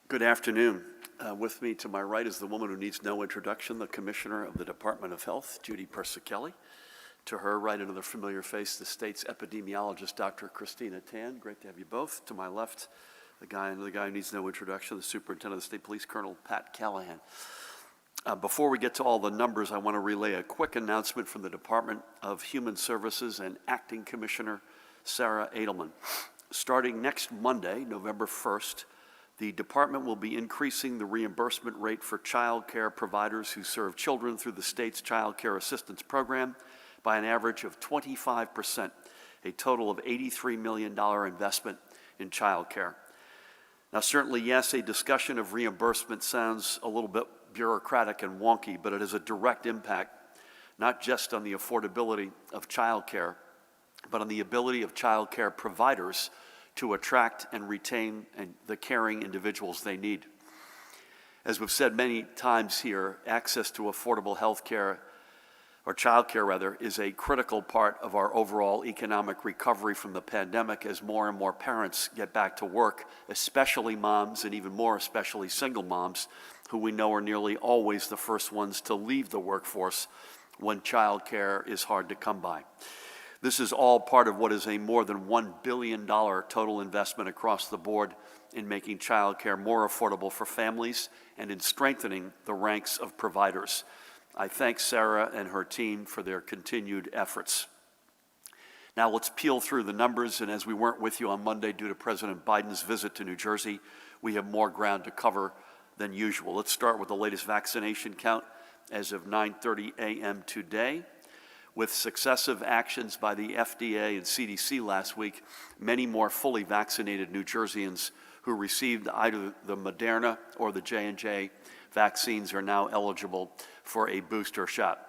Good afternoon. With me to my right is the woman who needs no introduction, the Commissioner of the Department of Health, Judy Persicelli. To her right, another familiar face, the state's epidemiologist, Dr. Christina Tan. Great to have you both. To my left, the guy who needs no introduction, the Superintendent of the State Police, Colonel Pat Callahan. Before we get to all the numbers, I want to relay a quick announcement from the Department of Human Services and Acting Commissioner Sarah Edelman. Starting next Monday, November 1st, the department will be increasing the reimbursement rate for child care providers who serve children through the state's Child Care Assistance Program by an average of 25%, a total of $83 million investment in child care. Now, certainly, yes, a discussion of reimbursement sounds a little bit bureaucratic and wonky, but it has a direct impact, not just on the affordability of child care, but on the ability of child care providers to attract and retain the caring individuals they need. As we've said many times here, access to affordable health care, or child care rather, is a critical part of our overall economic recovery from the pandemic as more and more parents get back to work, especially moms and even more especially single moms, who we know are nearly always the first ones to leave the workforce when child care is hard to come by. This is all part of what is a more than $1 billion total investment across the board in making child care more affordable for families and in strengthening the ranks of providers. I thank Sarah and her team for their continued efforts. Now let's peel through the numbers, and as we weren't with you on Monday due to President Biden's visit to New Jersey, we have more ground to cover than usual. Let's start with the latest vaccination count as of 9:30 a.m. today. With successive actions by the FDA and CDC last week, many more fully vaccinated New Jerseyans who received either the Moderna or the J&J vaccines are now eligible for a booster shot.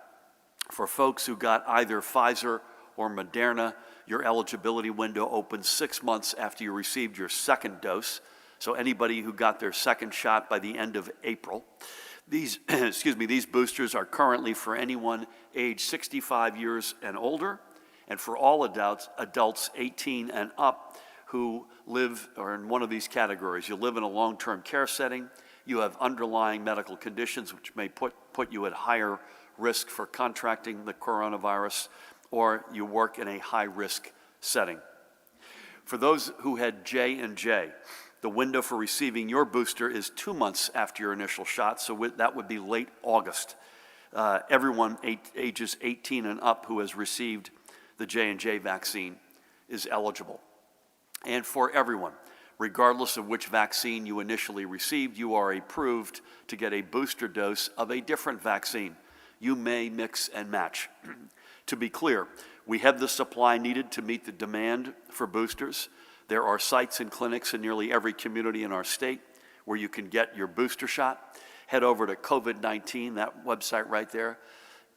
For folks who got either Pfizer or Moderna, your eligibility window opens 6 months after you received your second dose. So anybody who got their second shot by the end of April. These boosters are currently for anyone age 65 years and older, and for all adults 18 and up who live or in one of these categories. You live in a long-term care setting, you have underlying medical conditions which may put you at higher risk for contracting the coronavirus, or you work in a high-risk setting. For those who had J&J, the window for receiving your booster is 2 months after your initial shot, so that would be late August. Everyone ages 18 and up who has received the J&J vaccine is eligible. And for everyone, regardless of which vaccine you initially received, you are approved to get a booster dose of a different vaccine. You may mix and match. To be clear, we have the supply needed to meet the demand for boosters. There are sites and clinics in nearly every community in our state where you can get your booster shot. Head over to COVID-19, that website right there,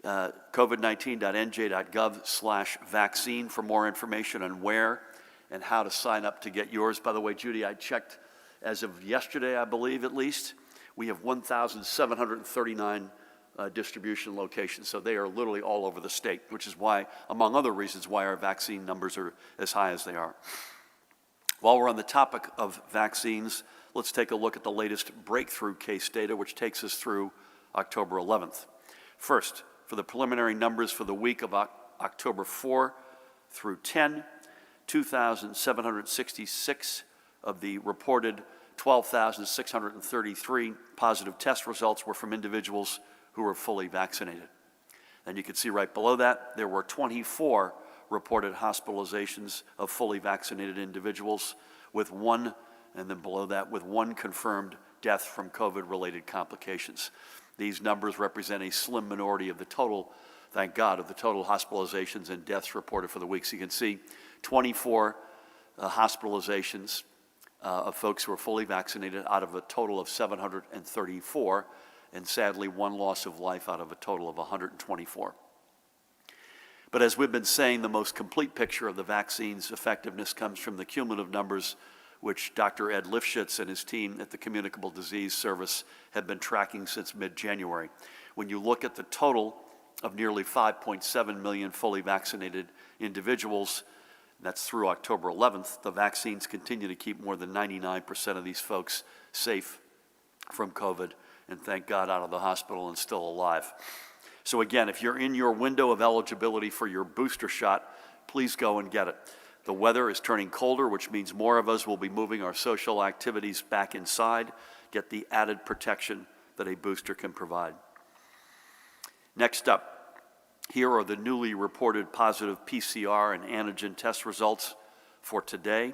covid19.nj.gov/vaccine for more information on where and how to sign up to get yours. By the way, Judy, I checked as of yesterday, I believe at least, we have 1,739 distribution locations. So they are literally all over the state, which is why, among other reasons, why our vaccine numbers are as high as they are. While we're on the topic of vaccines, let's take a look at the latest breakthrough case data, which takes us through October 11th. First, for the preliminary numbers for the week of October 4 through 10, 2,766 of the reported 12,633 positive test results were from individuals who were fully vaccinated. And you can see right below that, there were 24 reported hospitalizations of fully vaccinated individuals, with one, and then below that, with one confirmed death from COVID-related complications. These numbers represent a slim minority of the total, thank God, of the total hospitalizations and deaths reported for the week. So you can see 24 hospitalizations of folks who are fully vaccinated out of a total of 734, and sadly, one loss of life out of a total of 124. But as we've been saying, the most complete picture of the vaccine's effectiveness comes from the cumulative numbers which Dr. Ed Lifshitz and his team at the Communicable Disease Service have been tracking since mid-January. When you look at the total of nearly 5.7 million fully vaccinated individuals, that's through October 11th, the vaccines continue to keep more than 99% of these folks safe from COVID, and thank God out of the hospital and still alive. So again, if you're in your window of eligibility for your booster shot, please go and get it. The weather is turning colder, which means more of us will be moving our social activities back inside, get the added protection that a booster can provide. Next up, here are the newly reported positive PCR and antigen test results for today.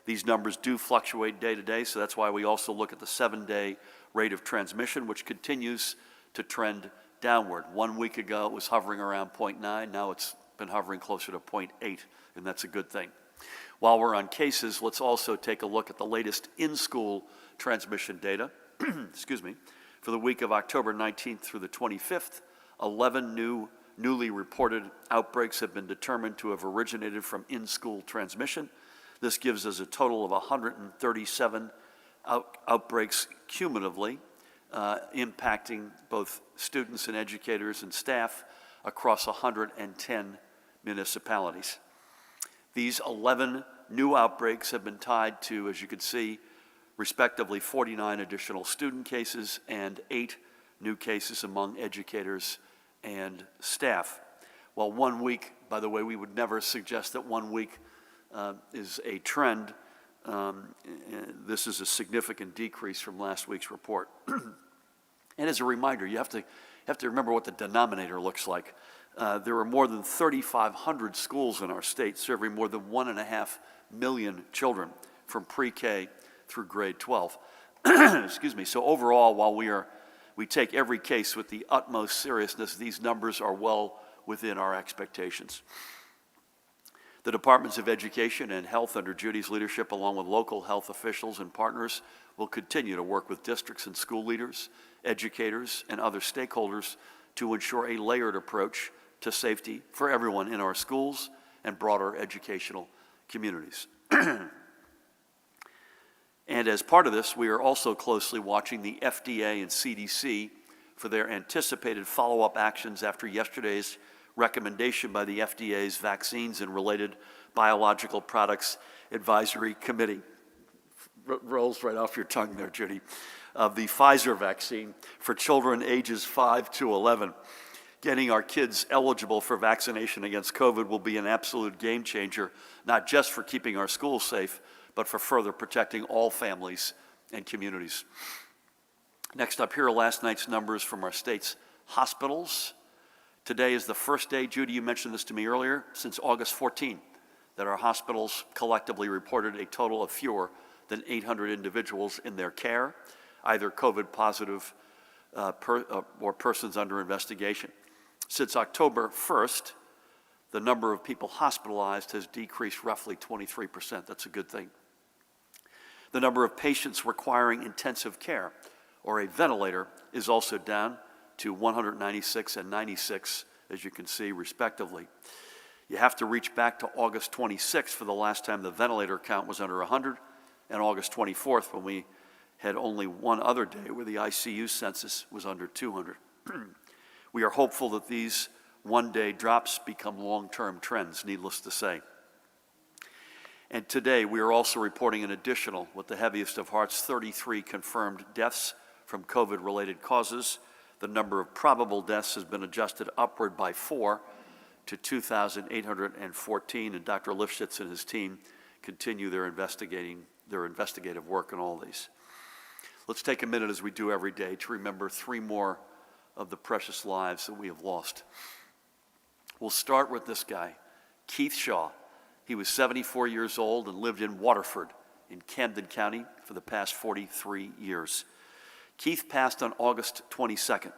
These numbers do fluctuate day to day, so that's why we also look at the 7-day rate of transmission, which continues to trend downward. 1 week ago, it was hovering around 0.9. Now it's been hovering closer to 0.8, and that's a good thing. While we're on cases, let's also take a look at the latest in-school transmission data. Excuse me. For the week of October 19th through the 25th, 11 newly reported outbreaks have been determined to have originated from in-school transmission. This gives us a total of 137 outbreaks cumulatively, impacting both students and educators and staff across 110 municipalities. These 11 new outbreaks have been tied to, as you can see, respectively 49 additional student cases and 8 new cases among educators and staff. While 1 week, by the way, we would never suggest that 1 week is a trend. This is a significant decrease from last week's report. And as a reminder, you have to remember what the denominator looks like. There are more than 3,500 schools in our state serving more than 1.5 million children from pre-K through grade 12. Excuse me. So overall, while we take every case with the utmost seriousness, these numbers are well within our expectations. The Departments of Education and Health under Judy's leadership, along with local health officials and partners, will continue to work with districts and school leaders, educators, and other stakeholders to ensure a layered approach to safety for everyone in our schools and broader educational communities. And as part of this, we are also closely watching the FDA and CDC for their anticipated follow-up actions after yesterday's recommendation by the FDA's Vaccines and Related Biological Products Advisory Committee. Rolls right off your tongue there, Judy. Of the Pfizer vaccine for children ages 5 to 11. Getting our kids eligible for vaccination against COVID will be an absolute game changer, not just for keeping our schools safe, but for further protecting all families and communities. Next up, here are last night's numbers from our state's hospitals. Today is the first day, Judy, you mentioned this to me earlier, since August 14, that our hospitals collectively reported a total of fewer than 800 individuals in their care, either COVID positive or persons under investigation. Since October 1st, the number of people hospitalized has decreased roughly 23%. That's a good thing. The number of patients requiring intensive care or a ventilator is also down to 196 and 96, as you can see, respectively. You have to reach back to August 26th for the last time the ventilator count was under 100, and August 24th when we had only one other day where the ICU census was under 200. We are hopeful that these one-day drops become long-term trends, needless to say. And today we are also reporting an additional, with the heaviest of hearts, 33 confirmed deaths from COVID-related causes. The number of probable deaths has been adjusted upward by 4 to 2,814, and Dr. Lifshitz and his team continue their investigative work on all these. Let's take a minute, as we do every day, to remember 3 more of the precious lives that we have lost. We'll start with this guy, Keith Shaw. He was 74 years old and lived in Waterford in Camden County for the past 43 years. Keith passed on August 22nd.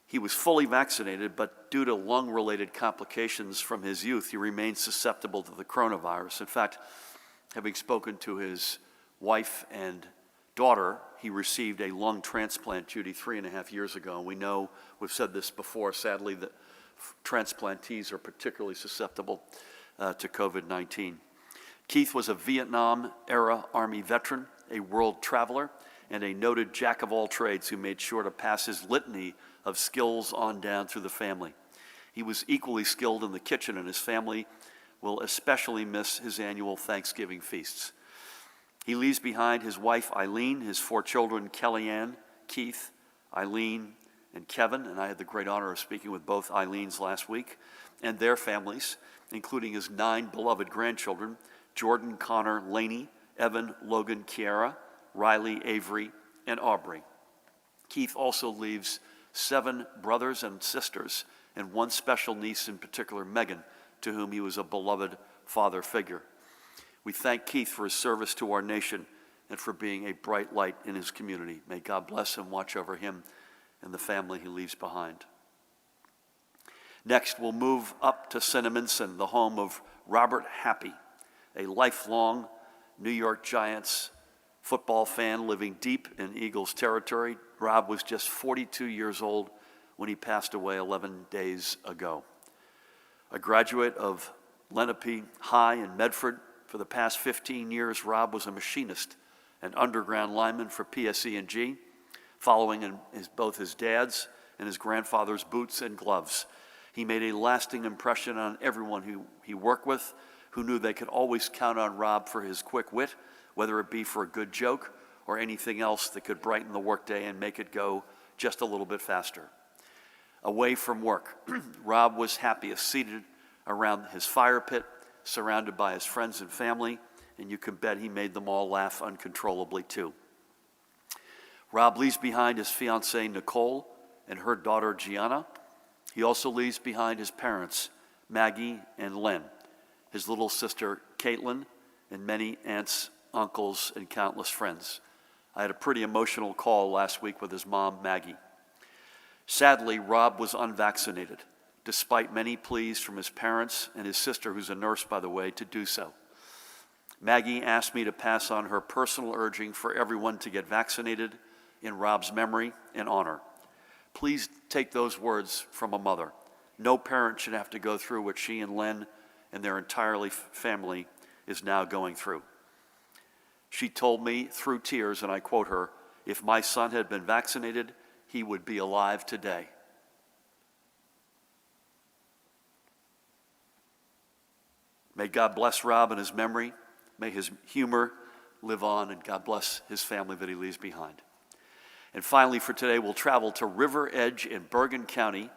He was fully vaccinated, but due to lung-related complications from his youth, he remained susceptible to the coronavirus. In fact, having spoken to his wife and daughter, he received a lung transplant, Judy, 3.5 years ago. We know, we've said this before, sadly, that transplantees are particularly susceptible to COVID-19. Keith was a Vietnam-era Army veteran, a world traveler, and a noted jack-of-all-trades who made sure to pass his litany of skills on down through the family. He was equally skilled in the kitchen, and his family will especially miss his annual Thanksgiving feasts. He leaves behind his wife, Eileen, his 4 children, Kellyanne, Keith, Eileen, and Kevin, and I had the great honor of speaking with both Eileens last week, and their families, including his 9 beloved grandchildren, Jordan, Connor, Laney, Evan, Logan, Kiara, Riley, Avery, and Aubrey. Keith also leaves 7 brothers and sisters, and 1 special niece in particular, Megan, to whom he was a beloved father figure. We thank Keith for his service to our nation and for being a bright light in his community. May God bless and watch over him and the family he leaves behind. Next, we'll move up to Cinnaminson, the home of Robert Happy, a lifelong New York Giants football fan living deep in Eagles territory. Rob was just 42 years old when he passed away 11 days ago. A graduate of Lenape High in Medford, for the past 15 years, Rob was a machinist and underground lineman for PSE&G, following in both his dad's and his grandfather's boots and gloves. He made a lasting impression on everyone who he worked with, who knew they could always count on Rob for his quick wit, whether it be for a good joke or anything else that could brighten the workday and make it go just a little bit faster. Away from work, Rob was happiest seated around his fire pit, surrounded by his friends and family, and you can bet he made them all laugh uncontrollably too. Rob leaves behind his fiancée Nicole and her daughter Gianna. He also leaves behind his parents, Maggie and Len, his little sister Caitlin, and many aunts, uncles, and countless friends. I had a pretty emotional call last week with his mom, Maggie. Sadly, Rob was unvaccinated, despite many pleas from his parents and his sister, who's a nurse, by the way, to do so. Maggie asked me to pass on her personal urging for everyone to get vaccinated in Rob's memory and honor. Please take those words from a mother. No parent should have to go through what she and Len and their entire family is now going through. She told me through tears, and I quote her, "If my son had been vaccinated, he would be alive today." May God bless Rob and his memory. May his humor live on, and God bless his family that he leaves behind. And finally, for today, we'll travel to River Edge in Bergen County,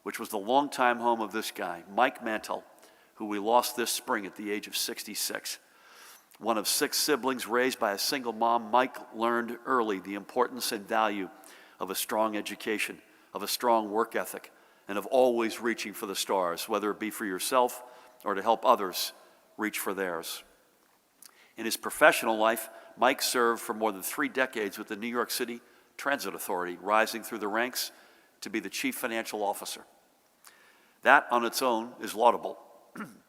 which was the longtime home of this guy, Mike Mantle, who we lost this spring at the age of 66. One of 6 siblings raised by a single mom, Mike learned early the importance and value of a strong education, of a strong work ethic, and of always reaching for the stars, whether it be for yourself or to help others reach for theirs. In his professional life, Mike served for more than 3 decades with the New York City Transit Authority, rising through the ranks to be the chief financial officer. That on its own is laudable,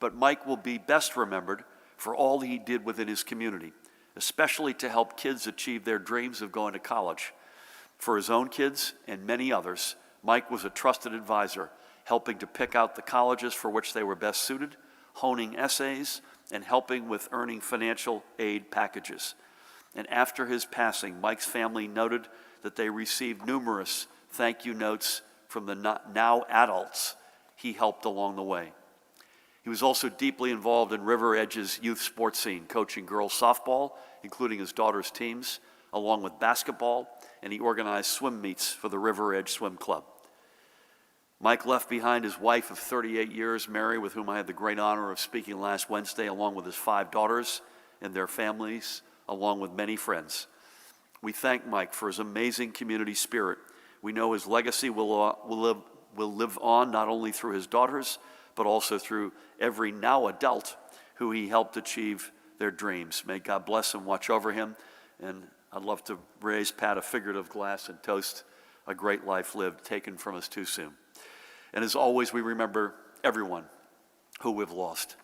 but Mike will be best remembered for all he did within his community, especially to help kids achieve their dreams of going to college. For his own kids and many others, Mike was a trusted advisor, helping to pick out the colleges for which they were best suited, honing essays, and helping with earning financial aid packages. And after his passing, Mike's family noted that they received numerous thank you notes from the now adults he helped along the way. He was also deeply involved in River Edge's youth sports scene, coaching girls softball, including his daughter's teams, along with basketball, and he organized swim meets for the River Edge Swim Club. Mike left behind his wife of 38 years, Mary, with whom I had the great honor of speaking last Wednesday, along with his 5 daughters and their families, along with many friends. We thank Mike for his amazing community spirit. We know his legacy will live on not only through his daughters, but also through every now adult who he helped achieve their dreams. May God bless and watch over him. And I'd love to raise Pat a figurative glass and toast a great life lived, taken from us too soon. And as always, we remember everyone who we've lost.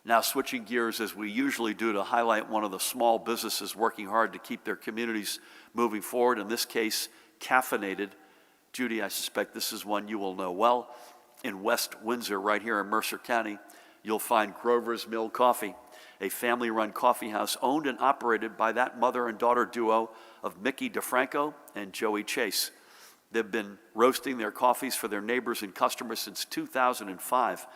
Now switching gears, as we usually do, to highlight one of the small businesses working hard to keep their communities moving forward, in this case, Caffeinated. Judy, I suspect this is one you will know well. In West Windsor, right here in Mercer County, you'll find Grover's Mill Coffee, a family-run coffee house owned and operated by that mother and daughter duo of Mickey DeFranco and Joey Chase. They've been roasting their coffees for their neighbors and customers since 2005.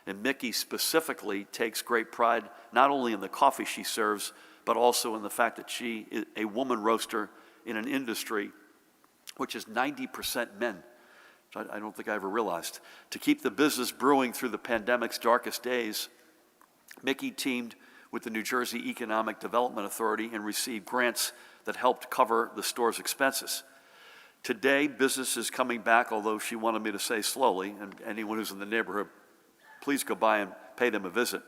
And Mickey specifically takes great pride not only in the coffee she serves, but also in the fact that she is a woman roaster in an industry which is 90% men, which I don't think I ever realized. To keep the business brewing through the pandemic's darkest days, Mickey teamed with the New Jersey Economic Development Authority and received grants that helped cover the store's expenses. Today, business is coming back, although she wanted me to say slowly, and anyone who's in the neighborhood, please go by and pay them a visit.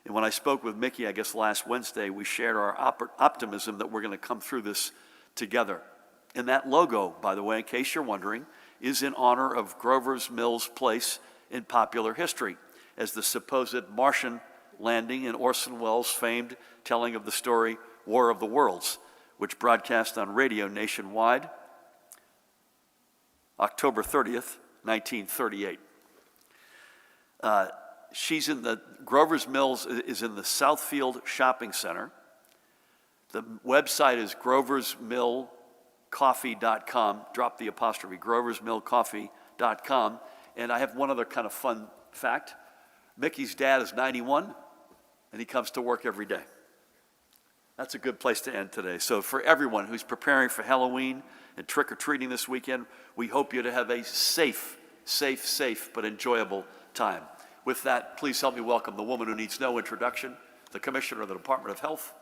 And when I spoke with Mickey, I guess last Wednesday, we shared our optimism that we're going to come through this together. And that logo, by the way, in case you're wondering, is in honor of Grover's Mill's place in popular history as the supposed Martian landing in Orson Welles' famed telling of the story War of the Worlds, which broadcast on radio nationwide October 30th, 1938. She's in the Grover's Mills is in the Southfield Shopping Center. The website is groversmillcoffee.com. Drop the apostrophe, groversmillcoffee.com. And I have one other kind of fun fact. Mickey's dad is 91, and he comes to work every day. That's a good place to end today. So for everyone who's preparing for Halloween and trick-or-treating this weekend, we hope you to have a safe, but enjoyable time. With that, please help me welcome the woman who needs no introduction, the Commissioner of the Department of Health,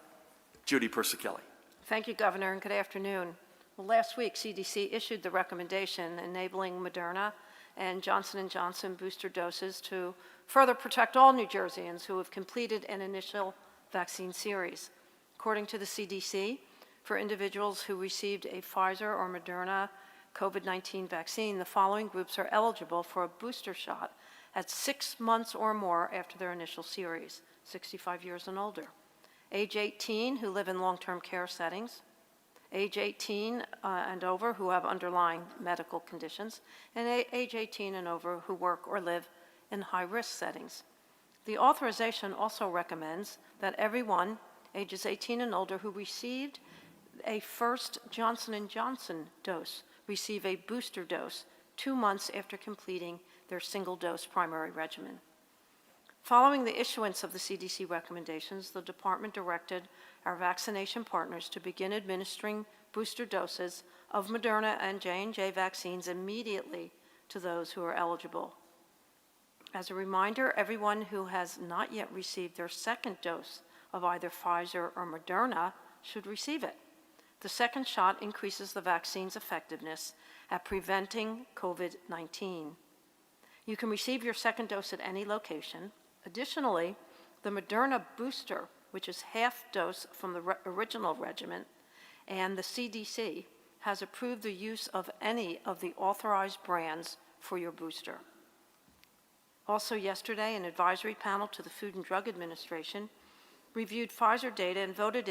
Judy Persichilli. Thank you, Governor, and good afternoon. Well, last week, CDC issued the recommendation enabling Moderna and Johnson & Johnson booster doses to further protect all New Jerseyans who have completed an initial vaccine series. According to the CDC, for individuals who received a Pfizer or Moderna COVID-19 vaccine, the following groups are eligible for a booster shot at 6 months or more after their initial series: 65 years and older, age 18 who live in long-term care settings, age 18 and over who have underlying medical conditions, and age 18 and over who work or live in high-risk settings. The authorization also recommends that everyone ages 18 and older who received a first Johnson & Johnson dose receive a booster dose 2 months after completing their single-dose primary regimen. Following the issuance of the CDC recommendations, the department directed our vaccination partners to begin administering booster doses of Moderna and J&J vaccines immediately to those who are eligible. As a reminder, everyone who has not yet received their second dose of either Pfizer or Moderna should receive it. The second shot increases the vaccine's effectiveness at preventing COVID-19. You can receive your second dose at any location. Additionally, the Moderna booster, which is half dose from the original regimen, and the CDC has approved the use of any of the authorized brands for your booster. Also yesterday, an advisory panel to the Food and Drug Administration reviewed Pfizer data and voted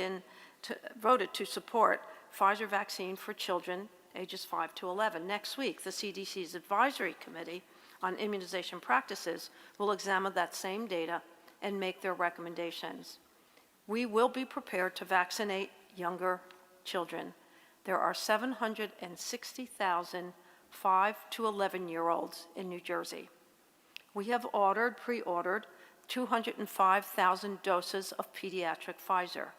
to support Pfizer vaccine for children ages 5 to 11. Next week, the CDC's Advisory Committee on Immunization Practices will examine that same data and make their recommendations. We will be prepared to vaccinate younger children. There are 760,000 5 to 11-year-olds in New Jersey. We have pre-ordered 205,000 doses of pediatric Pfizer.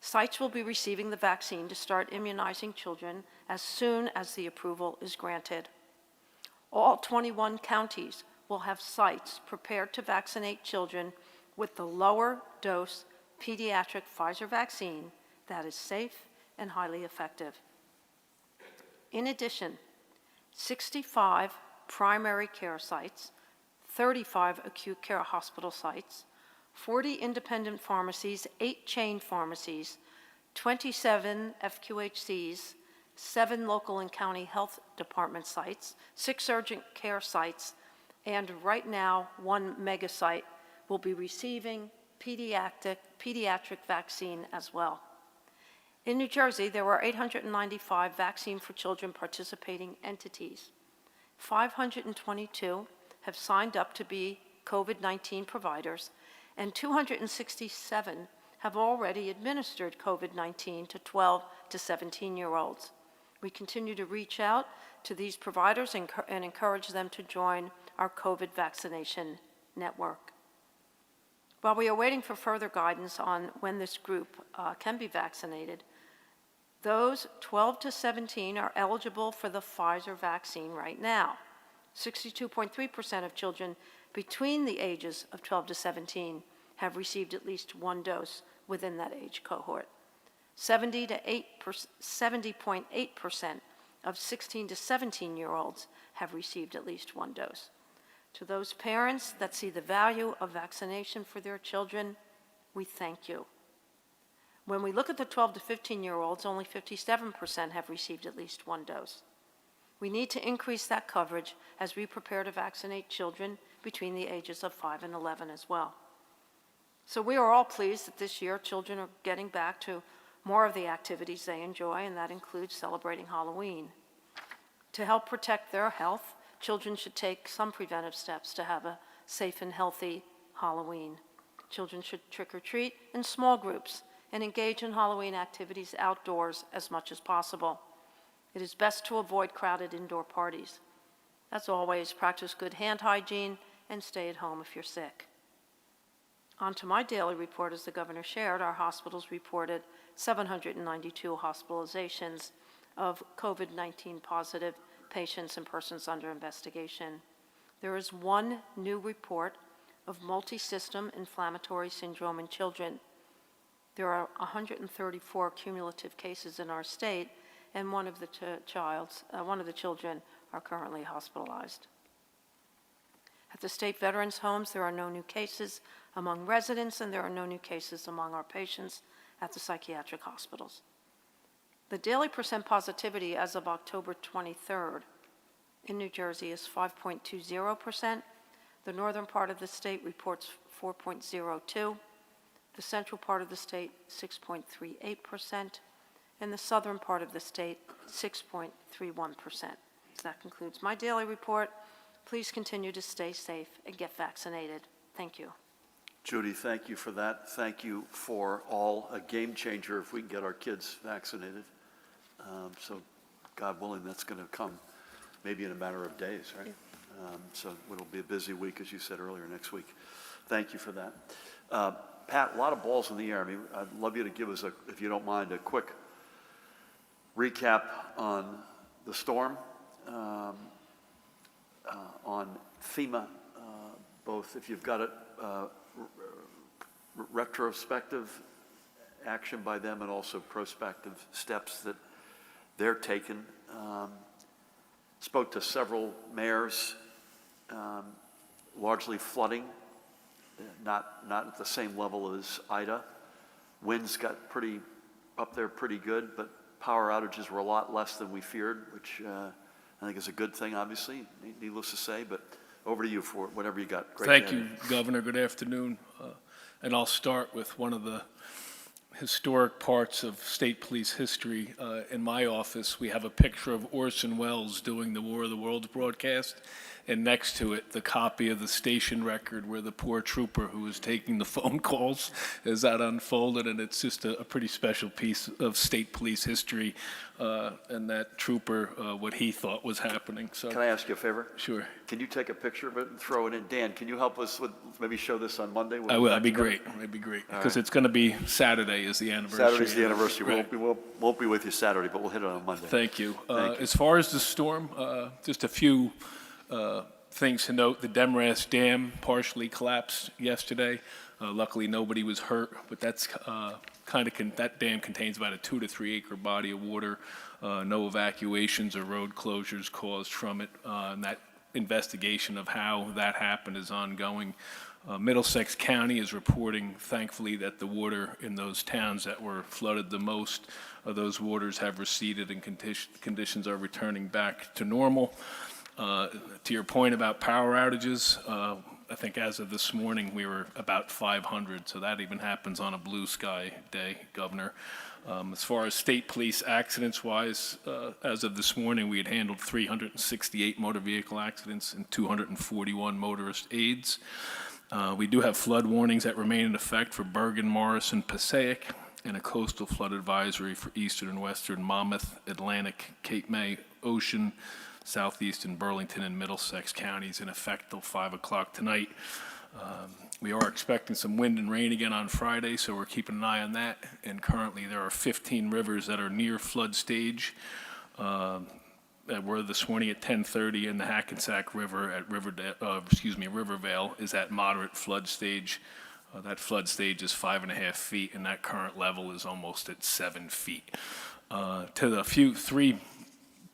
Sites will be receiving the vaccine to start immunizing children as soon as the approval is granted. All 21 counties will have sites prepared to vaccinate children with the lower dose pediatric Pfizer vaccine that is safe and highly effective. In addition, 65 primary care sites, 35 acute care hospital sites, 40 independent pharmacies, 8 chain pharmacies, 27 FQHCs, 7 local and county health department sites, 6 urgent care sites, and right now 1 mega site will be receiving pediatric vaccine as well. In New Jersey, there were 895 Vaccine for Children participating entities. 522 have signed up to be COVID-19 providers, and 267 have already administered COVID-19 to 12 to 17-year-olds. We continue to reach out to these providers and encourage them to join our COVID vaccination network. While we are waiting for further guidance on when this group can be vaccinated, those 12 to 17 are eligible for the Pfizer vaccine right now. 62.3% of children between the ages of 12 to 17 have received at least one dose within that age cohort. 70.8% of 16 to 17-year-olds have received at least one dose. To those parents that see the value of vaccination for their children, we thank you. When we look at the 12 to 15-year-olds, only 57% have received at least one dose. We need to increase that coverage as we prepare to vaccinate children between the ages of 5 and 11 as well. So we are all pleased that this year children are getting back to more of the activities they enjoy, and that includes celebrating Halloween. To help protect their health, children should take some preventive steps to have a safe and healthy Halloween. Children should trick or treat in small groups and engage in Halloween activities outdoors as much as possible. It is best to avoid crowded indoor parties. As always, practice good hand hygiene and stay at home if you're sick. On to my daily report. As the governor shared, our hospitals reported 792 hospitalizations of COVID-19 positive patients and persons under investigation. There is one new report of multi-system inflammatory syndrome in children. There are 134 cumulative cases in our state, and one of the children are currently hospitalized. At the state veterans' homes, there are no new cases among residents, and there are no new cases among our patients at the psychiatric hospitals. The daily percent positivity as of October 23rd in New Jersey is 5.20%. The northern part of the state reports 4.02%. The central part of the state, 6.38%. And the southern part of the state, 6.31%. So that concludes my daily report. Please continue to stay safe and get vaccinated. Thank you. Judy, thank you for that. Thank you for all. A game changer if we can get our kids vaccinated. So God willing, that's going to come maybe in a matter of days, right? So it'll be a busy week, as you said earlier, next week. Thank you for that. Pat, a lot of balls in the air. I mean, I'd love you to give us, if you don't mind, a quick recap on the storm, on FEMA, both if you've got it, retrospective action by them and also prospective steps that they're taking. Spoke to several mayors, largely flooding, not at the same level as Ida. Winds got pretty up there pretty good, but power outages were a lot less than we feared, which I think is a good thing, obviously, needless to say. But over to you for whatever you got. Great. Thank you, Governor. Good afternoon. And I'll start with one of the historic parts of state police history. In my office, we have a picture of Orson Welles doing the War of the Worlds broadcast, and next to it, the copy of the station record where the poor trooper who was taking the phone calls as that unfolded, and it's just a pretty special piece of state police history, and that trooper, what he thought was happening. So, can I ask you a favor? Sure. Can you take a picture of it and throw it in? Dan, can you help us with, maybe show this on Monday? I will. That'd be great. That'd be great. Because it's going to be Saturday is the anniversary. Saturday's the anniversary. Right. We won't be with you Saturday, but we'll hit it on Monday. Thank you. Thank you. As far as the storm, just a few things to note. The Demorest Dam partially collapsed yesterday. Luckily, nobody was hurt, but that's that dam contains about a 2 to 3 acre body of water. No evacuations or road closures caused from it, and that investigation of how that happened is ongoing. Middlesex County is reporting, thankfully, that the water in those towns that were flooded the most, those waters have receded and conditions are returning back to normal. To your point about power outages, I think as of this morning, we were about 500, so that even happens on a blue sky day, Governor. As far as state police accidents-wise, as of this morning, we had handled 368 motor vehicle accidents and 241 motorist aids. We do have flood warnings that remain in effect for Bergen, Morris, and Passaic, and a coastal flood advisory for eastern and western Monmouth, Atlantic, Cape May, Ocean, southeastern Burlington, and Middlesex counties in effect till 5 o'clock tonight. We are expecting some wind and rain again on Friday, so we're keeping an eye on that. And currently, there are 15 rivers that are near flood stage. That were this morning at 10:30, and the Hackensack River at Rivervale is at moderate flood stage. That flood stage is 5.5 feet, and that current level is almost at 7 feet. To the three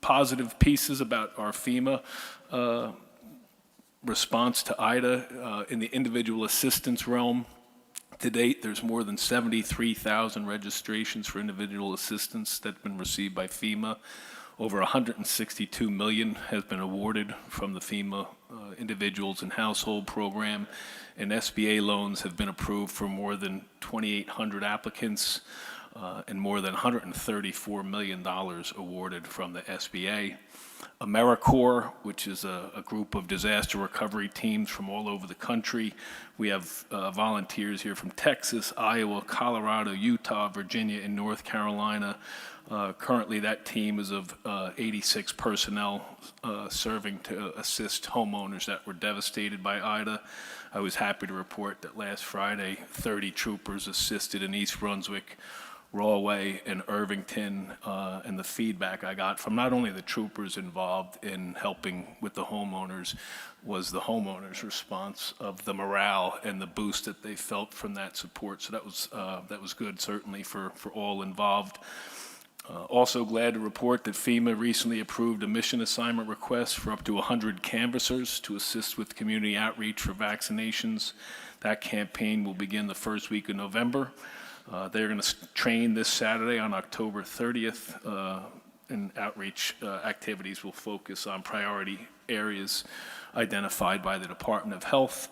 positive pieces about our FEMA response to Ida in the individual assistance realm. To date, there's more than 73,000 registrations for individual assistance that have been received by FEMA. Over $162 million has been awarded from the FEMA Individuals and Household Program, and SBA loans have been approved for more than 2,800 applicants and more than $134 million awarded from the SBA. AmeriCorps, which is a group of disaster recovery teams from all over the country. We have volunteers here from Texas, Iowa, Colorado, Utah, Virginia, and North Carolina. Currently, that team is of 86 personnel serving to assist homeowners that were devastated by Ida. I was happy to report that last Friday, 30 troopers assisted in East Brunswick, Rahway, and Irvington, and the feedback I got from not only the troopers involved in helping with the homeowners was the homeowners' response of the morale and the boost that they felt from that support. So that was good, certainly, for all involved. Also glad to report that FEMA recently approved a mission assignment request for up to 100 canvassers to assist with community outreach for vaccinations. That campaign will begin the first week of November. They're going to train this Saturday on October 30th, and outreach activities will focus on priority areas identified by the Department of Health,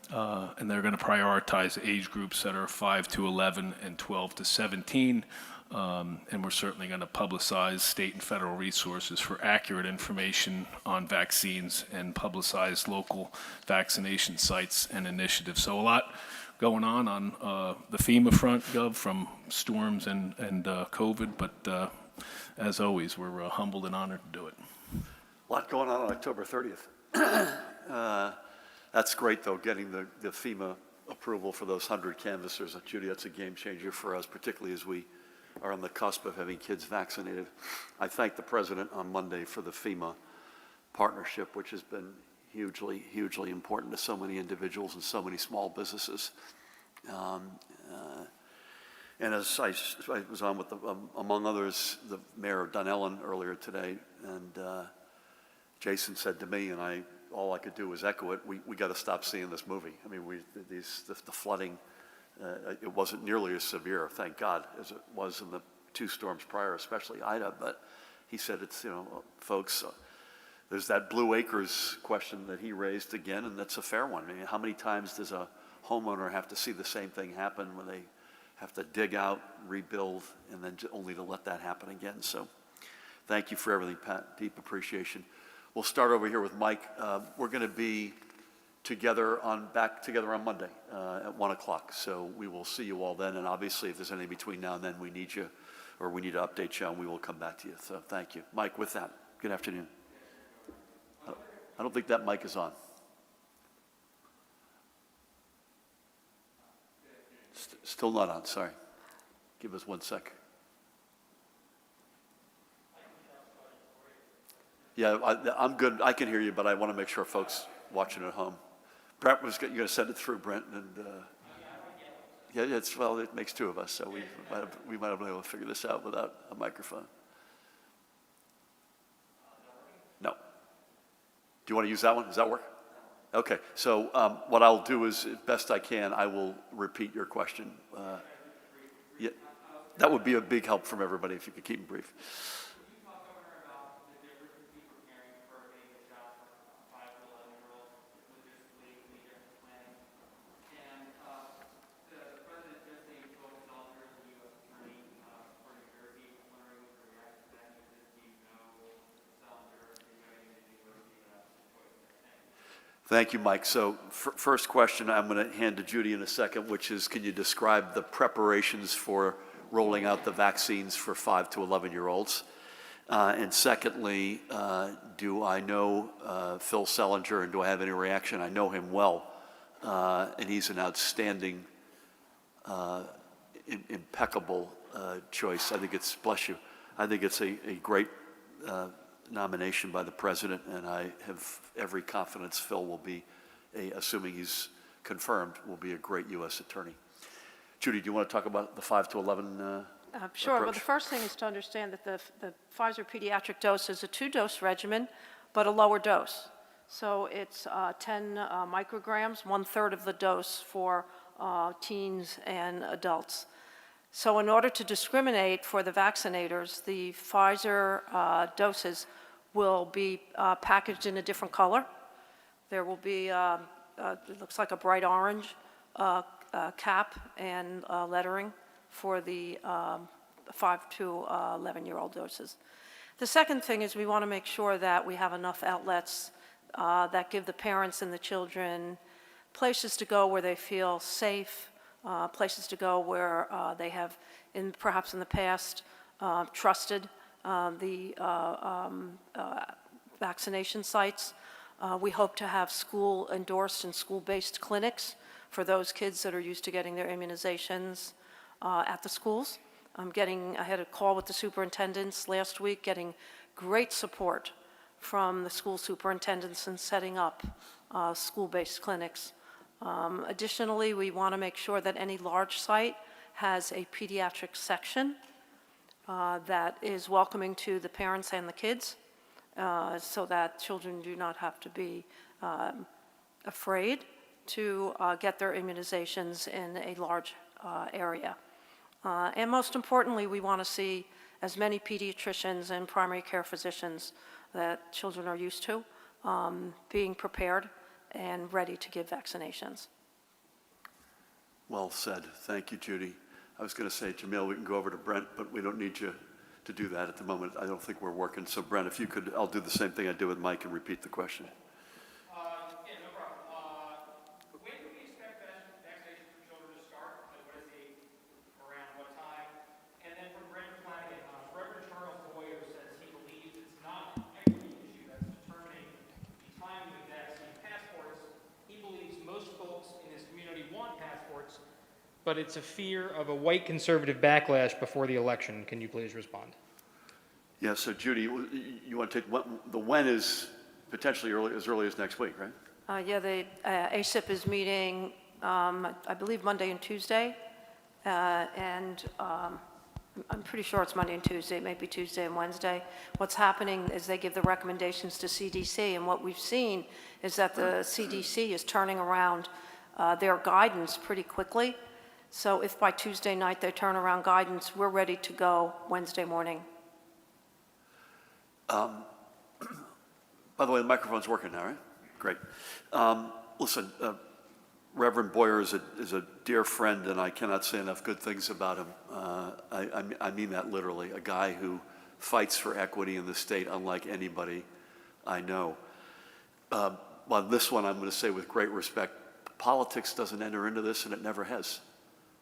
and they're going to prioritize age groups that are 5 to 11 and 12 to 17. And we're certainly going to publicize state and federal resources for accurate information on vaccines and publicize local vaccination sites and initiatives. So a lot going on the FEMA front, Gov, from storms and COVID, but as always, we're humbled and honored to do it. A lot going on October 30th. That's great, though, getting the FEMA approval for those 100 canvassers. Judy, that's a game changer for us, particularly as we are on the cusp of having kids vaccinated. I thank the president on Monday for the FEMA partnership, which has been hugely, hugely important to so many individuals and so many small businesses. And as I was on with, among others, the mayor of Dunellen earlier today, and Jason said to me, and all I could do was echo it, we got to stop seeing this movie. I mean, the flooding, it wasn't nearly as severe, thank God, as it was in the two storms prior, especially Ida. But he said, it's, folks, there's that Blue Acres question that he raised again, and that's a fair one. I mean, how many times does a homeowner have to see the same thing happen when they have to dig out, rebuild, and then only to let that happen again? So thank you for everything, Pat. Deep appreciation. We'll start over here with Mike. We're going to be back together on Monday at 1 o'clock. So we will see you all then. And obviously, if there's anything between now and then we need you, or we need to update you on, we will come back to you. So thank you. Mike, with that, good afternoon. I don't think that mic is on. Still not on, sorry. Give us 1 sec. Yeah, I'm good. I can hear you, but I want to make sure folks watching at home. Brent you're going to send it through, Brent, and well, it makes two of us, so we might have been able to figure this out without a microphone. No. Do you want to use that one? Does that work? Okay. So what I'll do is, as best I can, I will repeat your question. Yeah, that would be a big help from everybody if you could keep it brief. Thank you, Mike. So first question I'm going to hand to Judy in a second, which is, can you describe the preparations for rolling out the vaccines for 5 to 11-year-olds? And secondly, do I know Phil Selinger, and do I have any reaction? I know him well. and he's an outstanding, impeccable choice. I think it's, bless you, I think it's a great nomination by the president, and I have every confidence Phil will be, assuming he's confirmed, will be a great U.S. attorney. Judy, do you want to talk about the 5 to 11 Sure. Well, approach? the first thing is to understand that the Pfizer pediatric dose is a 2-dose regimen, but a lower dose. So it's 10 micrograms, 1/3 of the dose for teens and adults. So in order to discriminate for the vaccinators, the Pfizer doses will be packaged in a different color. There will be, it looks like a bright orange cap and lettering for the 5 to 11-year-old doses. The second thing is we want to make sure that we have enough outlets that give the parents and the children places to go where they feel safe, places to go where they have, perhaps in the past, trusted the vaccination sites. We hope to have school-endorsed and school-based clinics for those kids that are used to getting their immunizations at the schools. I had a call with the superintendents last week, getting great support from the school superintendents in setting up school-based clinics. Additionally, we want to make sure that any large site has a pediatric section that is welcoming to the parents and the kids, so that children do not have to be afraid to get their immunizations in a large area. And most importantly, we want to see as many pediatricians and primary care physicians that children are used to being prepared and ready to give vaccinations. Well said. Thank you, Judy. I was going to say, Jamil, we can go over to Brent, but we don't need you to do that at the moment. I don't think we're working. So, Brent, if you could, I'll do the same thing I did with Mike and repeat the question. Yeah, no problem. When do we expect vaccination for children to start? Like, what is the, around what time? And then from Brent Flanagan, Reverend Charles Boyer says he believes it's not an equity issue that's determining the timing of vaccine passports. He believes most folks in his community want passports, but it's a fear of a white conservative backlash before the election. Can you please respond? Yeah, so Judy, you want to take, the when is potentially as early as next week, right? Yeah, the ACIP is meeting, I believe, Monday and Tuesday, and I'm pretty sure it's Monday and Tuesday, maybe Tuesday and Wednesday. What's happening is they give the recommendations to CDC, and what we've seen is that the CDC is turning around their guidance pretty quickly. So if by Tuesday night they turn around guidance, we're ready to go Wednesday morning. By the way, the microphone's working now, right? Great. Listen, Reverend Boyer is a dear friend, and I cannot say enough good things about him. I mean that literally. A guy who fights for equity in the state unlike anybody I know. On this one, I'm going to say with great respect, politics doesn't enter into this, and it never has.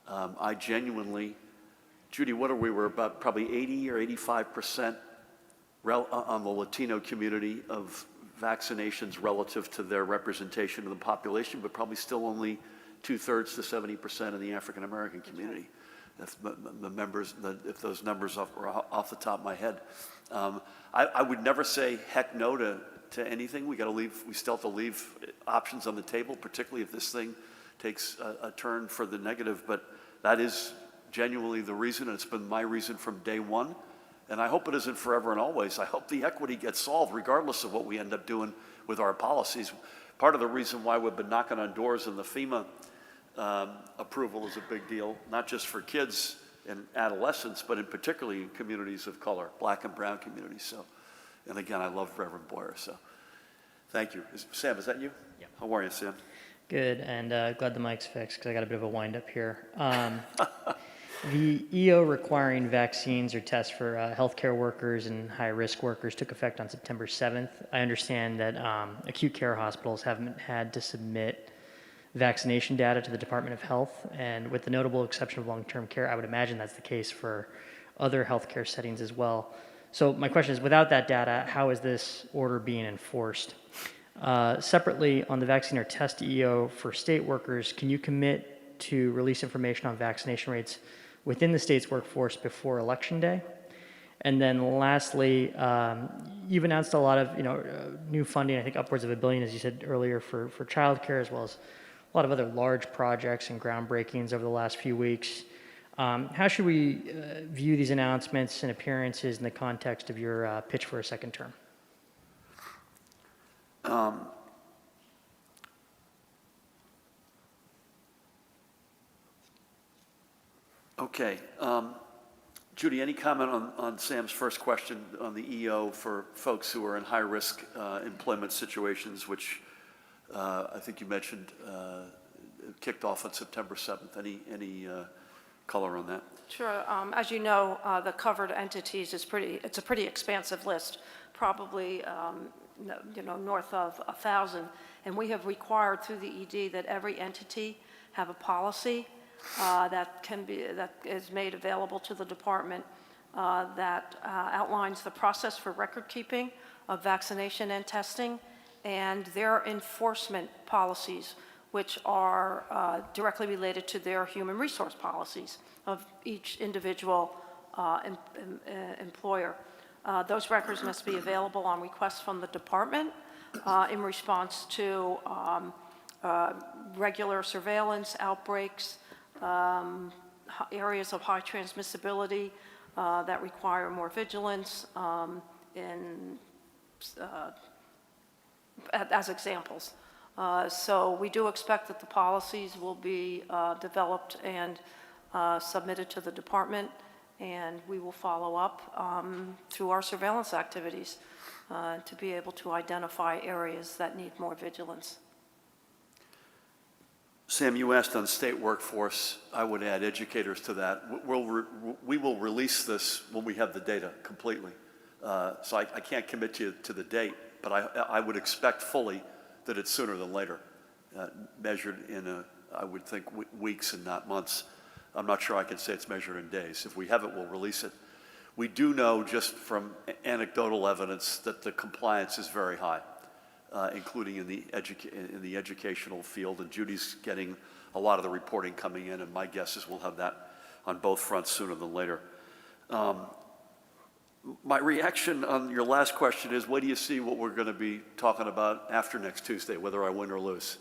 I genuinely, Judy, what are we? We're about probably 80 or 85% on the Latino community of vaccinations relative to their representation of the population, but probably still only 2/3 to 70% in the African American community. If the members, if those numbers are off the top of my head, I would never say heck no to anything. We still have to leave options on the table, particularly if this thing takes a turn for the negative. But that is genuinely the reason, and it's been my reason from day one. And I hope it isn't forever and always. I hope the equity gets solved regardless of what we end up doing with our policies. Part of the reason why we've been knocking on doors and the FEMA approval is a big deal, not just for kids and adolescents, but in particularly in communities of color, black and brown communities. So, and again, I love Reverend Boyer, so thank you. Sam, is that you? Yeah. How are you, Sam? Good, and glad the mic's fixed because I got a bit of a wind up here. The EO requiring vaccines or tests for healthcare workers and high-risk workers took effect on September 7th. I understand that acute care hospitals haven't had to submit vaccination data to the Department of Health, and with the notable exception of long-term care, I would imagine that's the case for other healthcare settings as well. So my question is, without that data, how is this order being enforced? Separately, on the vaccine or test EO for state workers, can you commit to release information on vaccination rates within the state's workforce before Election Day? And then lastly, you've announced a lot of new funding, I think upwards of $1 billion, as you said earlier, for childcare, as well as a lot of other large projects and groundbreakings over the last few weeks. How should we view these announcements and appearances in the context of your pitch for a second term? Okay. Judy, any comment on Sam's first question on the EO for folks who are in high-risk employment situations, which I think you mentioned kicked off on September 7th. Any color on that? Sure. As you know, the covered entities it's a pretty expansive list, probably north of 1,000. And we have required through the ED that every entity have a policy that is made available to the department that outlines the process for record keeping of vaccination and testing and their enforcement policies, which are directly related to their human resource policies of each individual employer. Those records must be available on request from the department in response to regular surveillance, outbreaks, areas of high transmissibility that require more vigilance as examples. So we do expect that the policies will be developed and submitted to the department, and we will follow up through our surveillance activities to be able to identify areas that need more vigilance. Sam, you asked on state workforce. I would add educators to that. We will release this when we have the data completely. So I can't commit you to the date, but I would expect fully that it's sooner than later, measured in, I would think, weeks and not months. I'm not sure I can say it's measured in days. If we have it, we'll release it. We do know just from anecdotal evidence that the compliance is very high. Including in the educational field, and Judy's getting a lot of the reporting coming in, and my guess is we'll have that on both fronts sooner than later. My reaction on your last question is, wait do you see what we're going to be talking about after next Tuesday, whether I win or lose?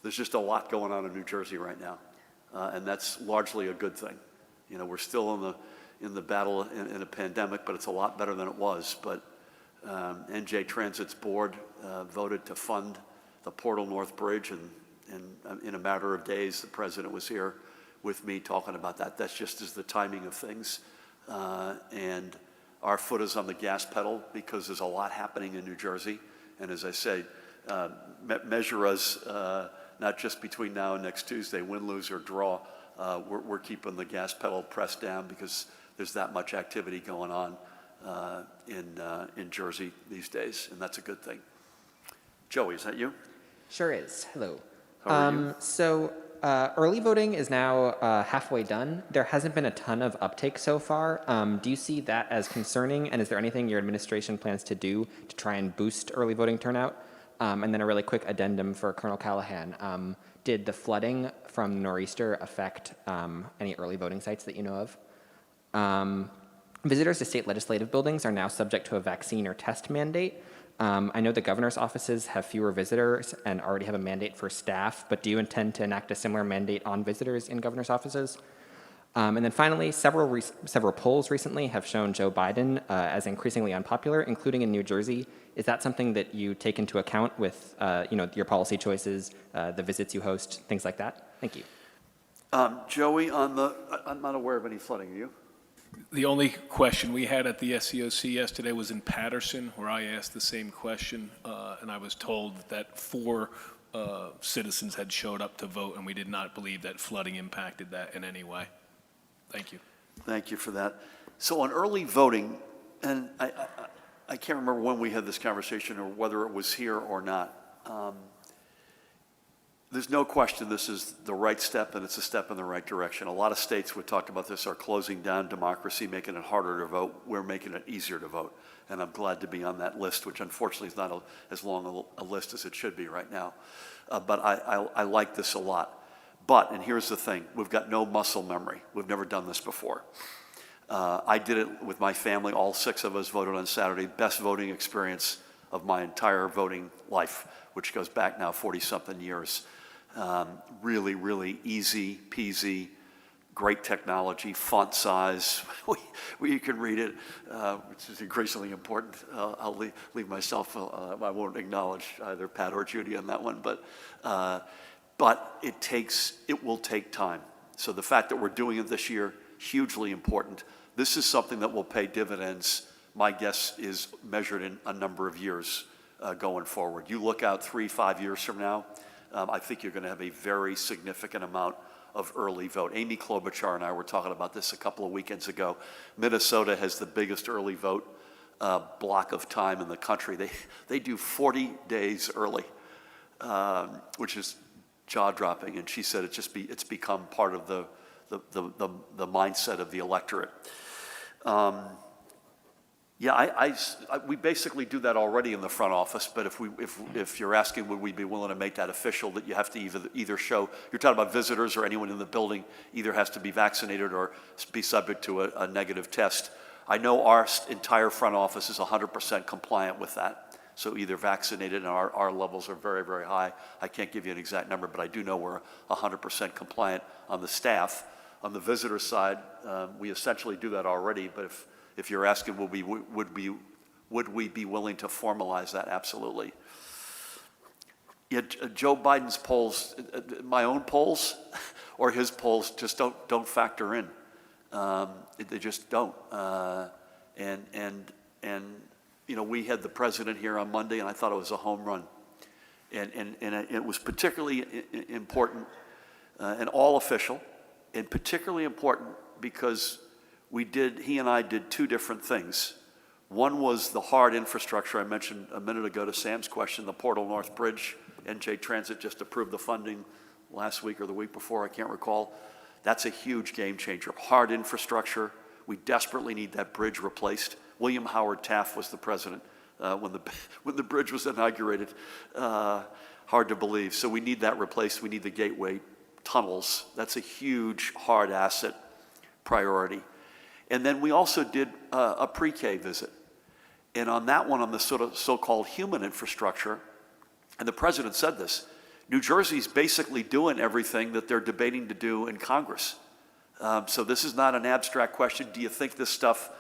There's just a lot going on in New Jersey right now, and that's largely a good thing. We're still in the battle in a pandemic, but it's a lot better than it was. But NJ Transit's board voted to fund the Portal North Bridge, and in a matter of days, the president was here with me talking about that. That's just as the timing of things. And our foot is on the gas pedal because there's a lot happening in New Jersey. And as I say, measure us not just between now and next Tuesday, win, lose, or draw. We're keeping the gas pedal pressed down because there's that much activity going on in Jersey these days, and that's a good thing. Joey, is that you? Sure is. Hello. How are you? So early voting is now halfway done. There hasn't been a ton of uptake so far. Do you see that as concerning, and is there anything your administration plans to do to try and boost early voting turnout? And then a really quick addendum for Colonel Callahan. Did the flooding from Nor'easter affect any early voting sites that you know of? Visitors to state legislative buildings are now subject to a vaccine or test mandate. I know the governor's offices have fewer visitors and already have a mandate for staff, but do you intend to enact a similar mandate on visitors in governor's offices? And then finally, several polls recently have shown Joe Biden as increasingly unpopular, including in New Jersey. Is that something that you take into account with your policy choices, the visits you host, things like that? Thank you. Joey, I'm not aware of any flooding. Are you? The only question we had at the SCOC yesterday was in Patterson, where I asked the same question, and I was told that 4 citizens had showed up to vote, and we did not believe that flooding impacted that in any way. Thank you. Thank you for that. So on early voting, and I can't remember when we had this conversation or whether it was here or not. There's no question this is the right step, and it's a step in the right direction. A lot of states, we talked about this, are closing down democracy, making it harder to vote. We're making it easier to vote, and I'm glad to be on that list, which unfortunately is not as long a list as it should be right now. But I like this a lot. But, and here's the thing, we've got no muscle memory. We've never done this before. I did it with my family. All 6 of us voted on Saturday. Best voting experience of my entire voting life, which goes back now 40-something years. Really, really easy peasy, great technology, font size, where you can read it, which is increasingly important. I'll leave myself, I won't acknowledge either Pat or Judy on that one, but it will take time. So the fact that we're doing it this year, hugely important. This is something that will pay dividends, my guess is measured in a number of years going forward. You look out 3-5 years from now, I think you're going to have a very significant amount of early vote. Amy Klobuchar and I were talking about this a couple of weekends ago. Minnesota has the biggest early vote block of time in the country. They do 40 days early, which is jaw-dropping. And she said it's become part of the mindset of the electorate. Yeah, we basically do that already in the front office, but if you're asking would we be willing to make that official, that you have to either show, you're talking about visitors or anyone in the building, either has to be vaccinated or be subject to a negative test. I know our entire front office is 100% compliant with that. So either vaccinated, and our levels are very, very high. I can't give you an exact number, but I do know we're 100% compliant on the staff. On the visitor side, we essentially do that already, but if you're asking would we be willing to formalize that, absolutely. Yeah, Joe Biden's polls, my own polls or his polls just don't factor in. They just don't. And you know, we had the president here on Monday, and I thought it was a home run. And it was particularly important and all official, and particularly important because he and I did 2 different things. One was the hard infrastructure I mentioned a minute ago to Sam's question, the Portal North Bridge. NJ Transit just approved the funding last week or the week before, I can't recall. That's a huge game changer. Hard infrastructure, we desperately need that bridge replaced. William Howard Taft was the president when the bridge was inaugurated. Hard to believe. So we need that replaced. We need the gateway tunnels. That's a huge hard asset priority. And then we also did a pre-K visit. And on that one, on the sort of so-called human infrastructure, and the president said this, New Jersey's basically doing everything that they're debating to do in Congress. So this is not an abstract question. Do you think this stuff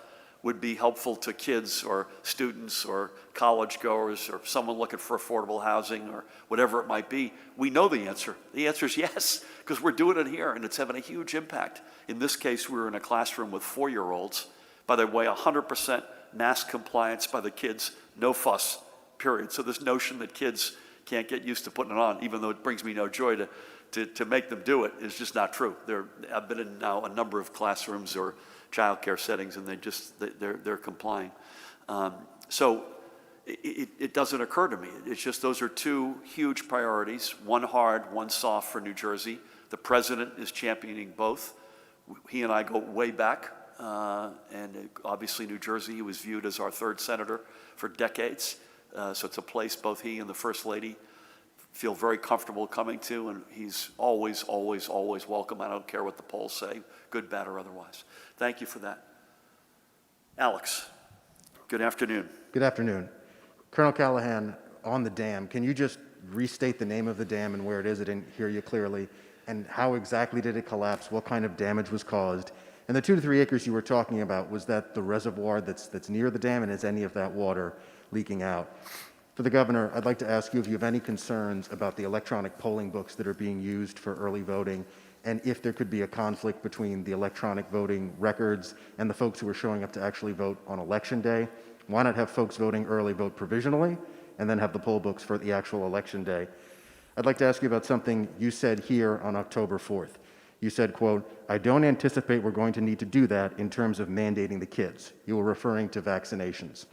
would be helpful to kids or students or college goers or someone looking for affordable housing or whatever it might be? We know the answer. The answer is yes, because we're doing it here and it's having a huge impact. In this case, we were in a classroom with 4-year-olds. By the way, 100% mask compliance by the kids, no fuss, period. So this notion that kids can't get used to putting it on, even though it brings me no joy to make them do it, is just not true. I've been in now a number of classrooms or childcare settings, and they're complying. So it doesn't occur to me. It's just those are 2 huge priorities, one hard, one soft for New Jersey. The president is championing both. He and I go way back, and obviously New Jersey, he was viewed as our 3rd senator for decades. So it's a place both he and the First Lady feel very comfortable coming to, and he's always, always, always welcome. I don't care what the polls say, good, bad, or otherwise. Thank you for that. Alex, good afternoon. Good afternoon. Colonel Callahan, on the dam, can you just restate the name of the dam and where it is? I didn't hear you clearly. And how exactly did it collapse? What kind of damage was caused? And the 2 to 3 acres you were talking about, was that the reservoir that's near the dam, and is any of that water leaking out? For the governor, I'd like to ask you if you have any concerns about the electronic polling books that are being used for early voting, and if there could be a conflict between the electronic voting records and the folks who are showing up to actually vote on election day. Why not have folks voting early vote provisionally, and then have the poll books for the actual election day? I'd like to ask you about something you said here on October 4th. You said, quote, "I don't anticipate we're going to need to do that in terms of mandating the kids." You were referring to vaccinations.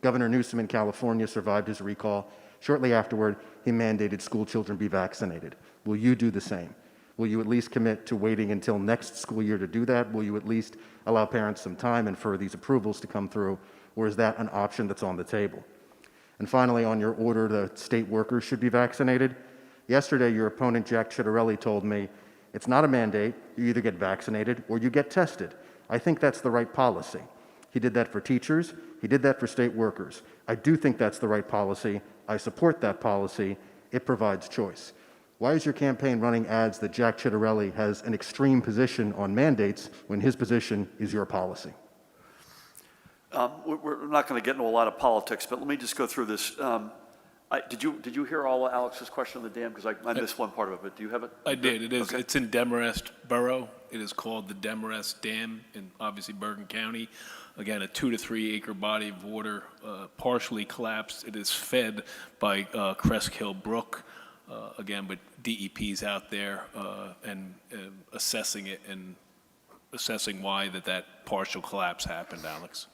Governor Newsom in California survived his recall. Shortly afterward, he mandated school children be vaccinated. Will you do the same? Will you at least commit to waiting until next school year to do that? Will you at least allow parents some time and for these approvals to come through? Or is that an option that's on the table? And finally, on your order that state workers should be vaccinated, yesterday your opponent, Jack Ciattarelli, told me it's not a mandate. You either get vaccinated or you get tested. I think that's the right policy. He did that for teachers. He did that for state workers. I do think that's the right policy. I support that policy. It provides choice. Why is your campaign running ads that Jack Ciattarelli has an extreme position on mandates when his position is your policy? We're not going to get into a lot of politics, but let me just go through this. Did you hear all of Alex's question on the dam? Because I missed one part of it, but do you have it? I did. It is. Okay. It's in Demarest Borough. It is called the Demarest Dam in obviously Bergen County. Again, a 2 to 3 acre body of water, partially collapsed. It is fed by Crest Hill Brook. Again, with DEP's out there and assessing it and assessing why that partial collapse happened, Alex.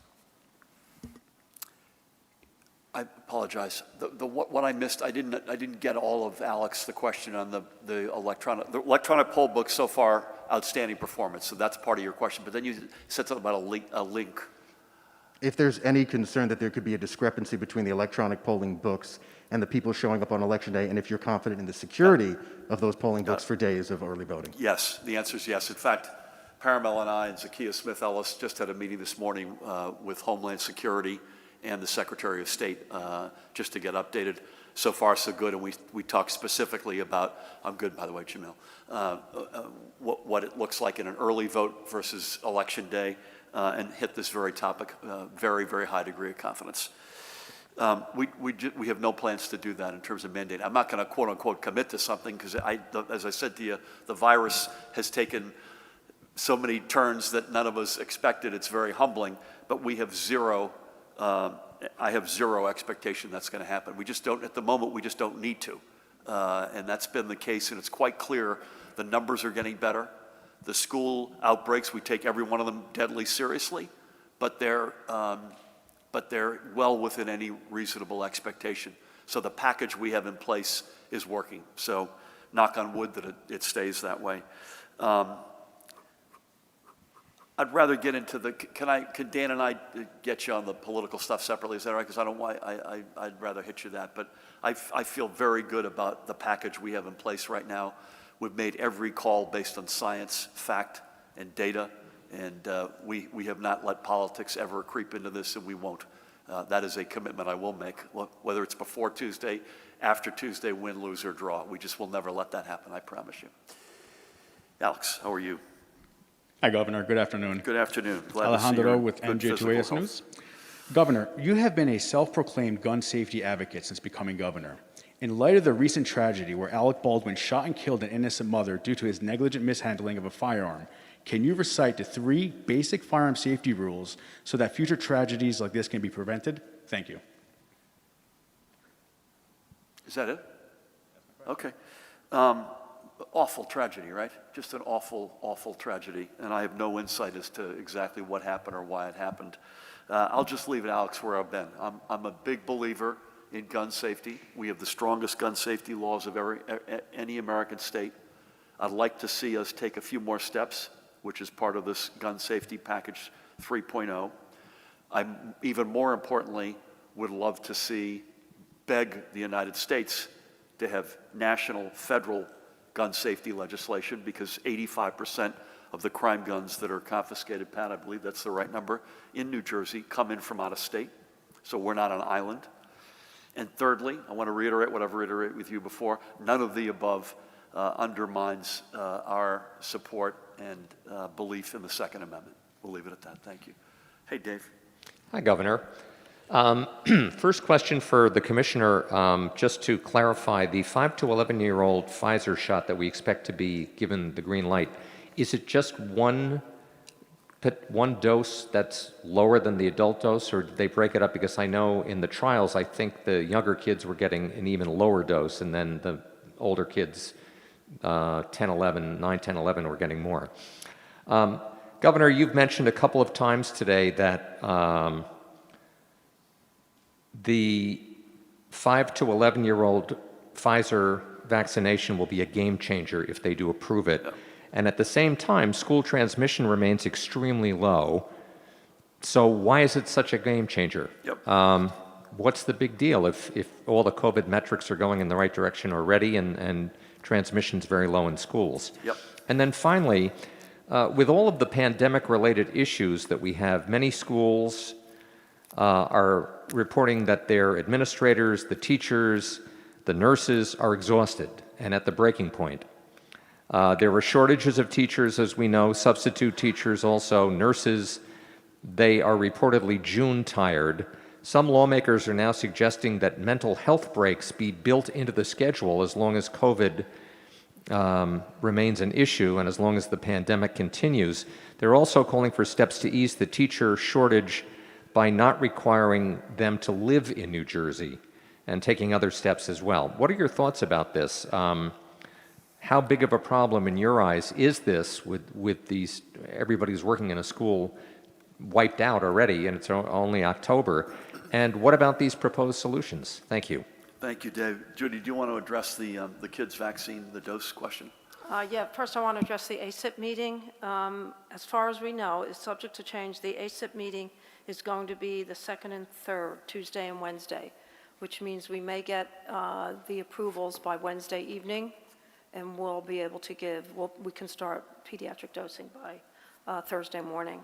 I apologize. What I missed, I didn't get all of Alex, the question on the electronic poll book so far, outstanding performance. So that's part of your question. But then you said something about a link. If there's any concern that there could be a discrepancy between the electronic polling books and the people showing up on election day, and if you're confident in the security of those polling books for days of early voting. Yes, the answer is yes. In fact, Paramel and I and Zakiya Smith-Ellis just had a meeting this morning with Homeland Security and the Secretary of State just to get updated. So far, so good, and we talked specifically about, I'm good, by the way, Jamil, what it looks like in an early vote versus election day, and hit this very topic, very, very high degree of confidence. We have no plans to do that in terms of mandate. I'm not going to, quote unquote, commit to something because, as I said to you, the virus has taken so many turns that none of us expected. It's very humbling, but we have I have zero expectation that's going to happen. We just don't, at the moment, we just don't need to. And that's been the case, and it's quite clear the numbers are getting better. The school outbreaks, we take every one of them deadly seriously, but they're well within any reasonable expectation. So the package we have in place is working. So knock on wood that it stays that way. I'd rather get into can Dan and I get you on the political stuff separately? Is that all right? Because I'd rather hit you that. But I feel very good about the package we have in place right now. We've made every call based on science, fact, and data. And we have not let politics ever creep into this, and we won't. That is a commitment I will make, whether it's before Tuesday, after Tuesday, win, lose, or draw. We just will never let that happen, I promise you. Alex, how are you? Hi, Governor. Good afternoon. Good afternoon. Glad Alejandro to see you. with Good MJ2AS physical News. health. Governor, you have been a self-proclaimed gun safety advocate since becoming governor. In light of the recent tragedy where Alec Baldwin shot and killed an innocent mother due to his negligent mishandling of a firearm, can you recite the 3 basic firearm safety rules so that future tragedies like this can be prevented? Thank you. Is that it? Okay. Awful tragedy, right? Just an awful, awful tragedy. And I have no insight as to exactly what happened or why it happened. I'll just leave it, Alex, where I've been. I'm a big believer in gun safety. We have the strongest gun safety laws of any American state. I'd like to see us take a few more steps, which is part of this gun safety package 3.0. I, even more importantly, would love to beg the United States to have national, federal gun safety legislation, because 85% of the crime guns that are confiscated, Pat, I believe that's the right number, in New Jersey come in from out of state. So we're not an island. And thirdly, I want to reiterate what I've reiterated with you before, none of the above undermines our support and belief in the Second Amendment. We'll leave it at that. Thank you. Hey, Dave. Hi, Governor. First question for the Commissioner, just to clarify, the 5 to 11-year-old Pfizer shot that we expect to be given the green light, is it just one dose that's lower than the adult dose, or did they break it up? Because I know in the trials, I think the younger kids were getting an even lower dose, and then the older kids, 9, 10, 11, were getting more. Governor, you've mentioned a couple of times today that the 5 to 11-year-old Pfizer vaccination will be a game changer if they do approve it. And at the same time, school transmission remains extremely low. So why is it such a game changer? Yep. What's the big deal if all the COVID metrics are going in the right direction already and transmission's very low in schools? Yep. And then finally, with all of the pandemic-related issues that we have, many schools are reporting that their administrators, the teachers, the nurses are exhausted and at the breaking point. There were shortages of teachers, as we know, substitute teachers also, nurses. They are reportedly June tired. Some lawmakers are now suggesting that mental health breaks be built into the schedule as long as COVID remains an issue and as long as the pandemic continues. They're also calling for steps to ease the teacher shortage by not requiring them to live in New Jersey and taking other steps as well. What are your thoughts about this? How big of a problem in your eyes is this with these, everybody's working in a school wiped out already and it's only October? And what about these proposed solutions? Thank you. Thank you, Dave. Judy, do you want to address the kids' vaccine, the dose question? Yeah, first I want to address the ACIP meeting. As far as we know, it's subject to change. The ACIP meeting is going to be the second and third, Tuesday and Wednesday, which means we may get the approvals by Wednesday evening, and we'll be able to we can start pediatric dosing by Thursday morning.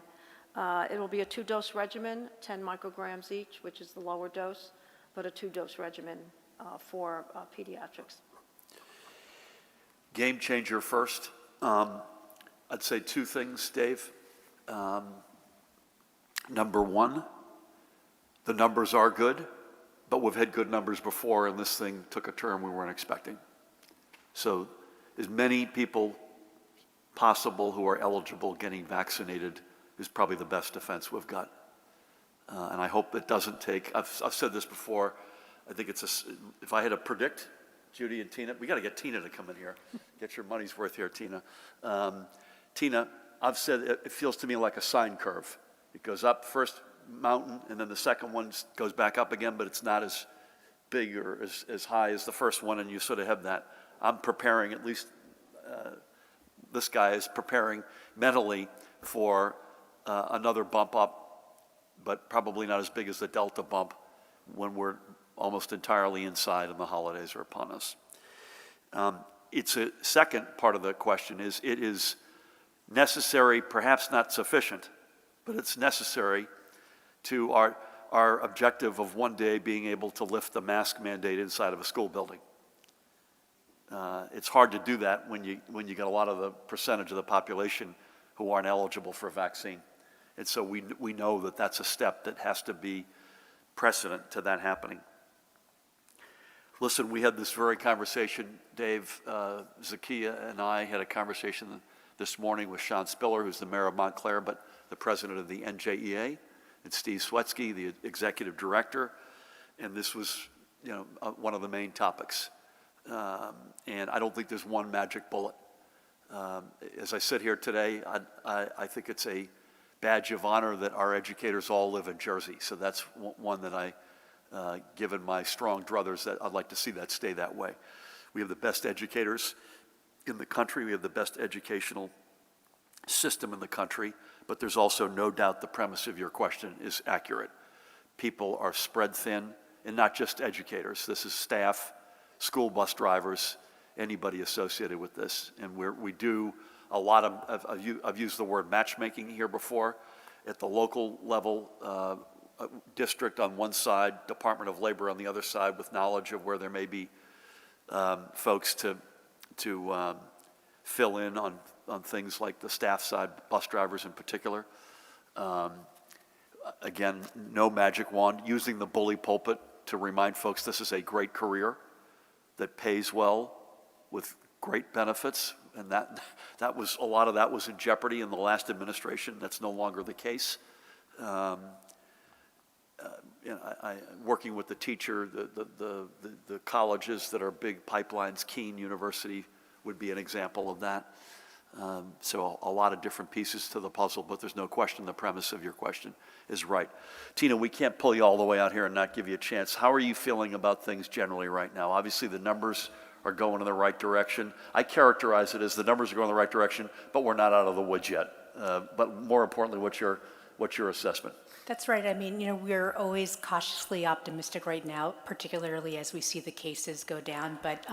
It'll be a 2-dose regimen, 10 micrograms each, which is the lower dose, but a 2-dose regimen for pediatrics. Game changer first. I'd say 2 things, Dave. Number 1, the numbers are good, but we've had good numbers before, and this thing took a turn we weren't expecting. So as many people possible who are eligible getting vaccinated is probably the best defense we've got. And I hope it doesn't take, I've said this before, I think if I had to predict, Judy and Tina, we got to get Tina to come in here. Get your money's worth here, Tina. Tina, I've said it feels to me like a sine curve. It goes up first mountain, and then the second one goes back up again, but it's not as big or as high as the first one, and you sort of have that. I'm preparing, at least this guy is preparing mentally for another bump up, but probably not as big as the Delta bump when we're almost entirely inside and the holidays are upon us. It's a second part of the question is it is necessary, perhaps not sufficient, but it's necessary to our objective of one day being able to lift the mask mandate inside of a school building. It's hard to do that when you get a lot of the percentage of the population who aren't eligible for a vaccine. And so we know that that's a step that has to be precedent to that happening. Listen, we had this very conversation, Dave, Zakia and I had a conversation this morning with Sean Spiller, who's the mayor of Montclair, but the president of the NJEA, and Steve Swetsky, the executive director, and this was, one of the main topics. And I don't think there's one magic bullet. As I sit here today, I think it's a badge of honor that our educators all live in Jersey. So that's one that given my strong druthers, that I'd like to see that stay that way. We have the best educators in the country. We have the best educational system in the country, but there's also no doubt the premise of your question is accurate. People are spread thin, and not just educators. This is staff, school bus drivers, anybody associated with this. And we do a lot of, I've used the word matchmaking here before, at the local level, district on one side, Department of Labor on the other side, with knowledge of where there may be folks to fill in on things like the staff side, bus drivers in particular. Again, no magic wand, using the bully pulpit to remind folks this is a great career that pays well with great benefits, and that was a lot of that was in jeopardy in the last administration. That's no longer the case. Working with the teacher, the colleges that are big pipelines, Keene University would be an example of that. So a lot of different pieces to the puzzle, but there's no question the premise of your question is right. Tina, we can't pull you all the way out here and not give you a chance. How are you feeling about things generally right now? Obviously, the numbers are going in the right direction. I characterize it as the numbers are going in the right direction, but we're not out of the woods yet. But more importantly, what's your assessment? That's right. I mean, we're always cautiously optimistic right now, particularly as we see the cases go down. But,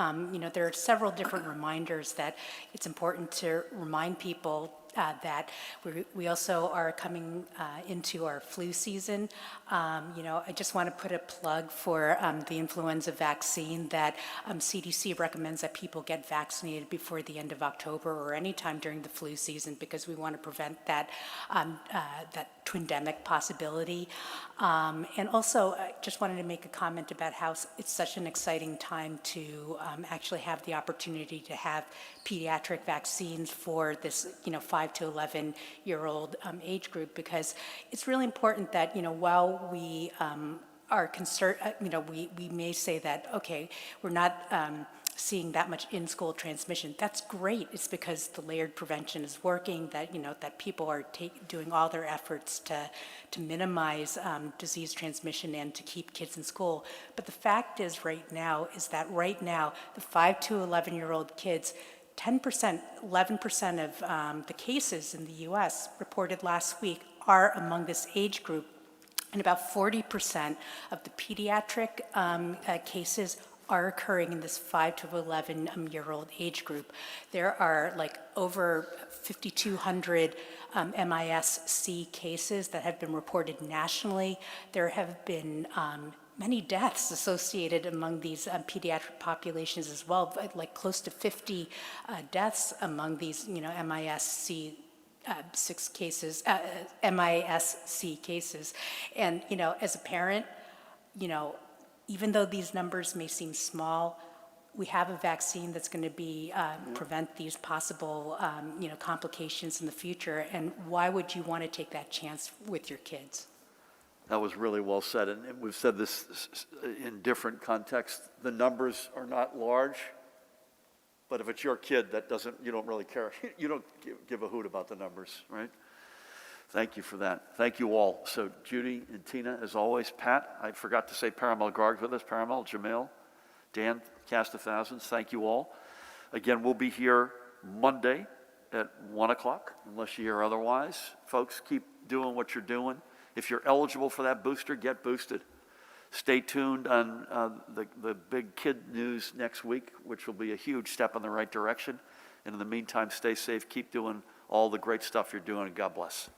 there are several different reminders that it's important to remind people that we also are coming into our flu season. I just want to put a plug for the influenza vaccine that CDC recommends that people get vaccinated before the end of October or anytime during the flu season, because we want to prevent that twindemic possibility. And also, I just wanted to make a comment about how it's such an exciting time to actually have the opportunity to have pediatric vaccines for this, 5 to 11-year-old age group, because it's really important that, while we are concerned, we may say that, okay, we're not seeing that much in-school transmission. That's great. It's because the layered prevention is working, that, that people are doing all their efforts to minimize disease transmission and to keep kids in school. But the fact is right now, the 5 to 11-year-old kids, 10%, 11% of the cases in the U.S. reported last week are among this age group, and about 40% of the pediatric cases are occurring in this 5 to 11-year-old age group. There are over 5,200 MIS-C cases that have been reported nationally. There have been many deaths associated among these pediatric populations as well, like close to 50 deaths among these, MIS-C cases. And, as a parent, even though these numbers may seem small, we have a vaccine that's going to prevent these possible, complications in the future. And why would you want to take that chance with your kids? That was really well said, and we've said this in different contexts. The numbers are not large, but if it's your kid, you don't really care. You don't give a hoot about the numbers, right? Thank you for that. Thank you all. So Judy and Tina, as always. Pat, I forgot to say Paramel Garg's with us. Paramel, Jamil, Dan, Cast of Thousands, thank you all. Again, we'll be here Monday at 1 o'clock, unless you hear otherwise. Folks, keep doing what you're doing. If you're eligible for that booster, get boosted. Stay tuned on the big kid news next week, which will be a huge step in the right direction. And in the meantime, stay safe, keep doing all the great stuff you're doing, and God bless.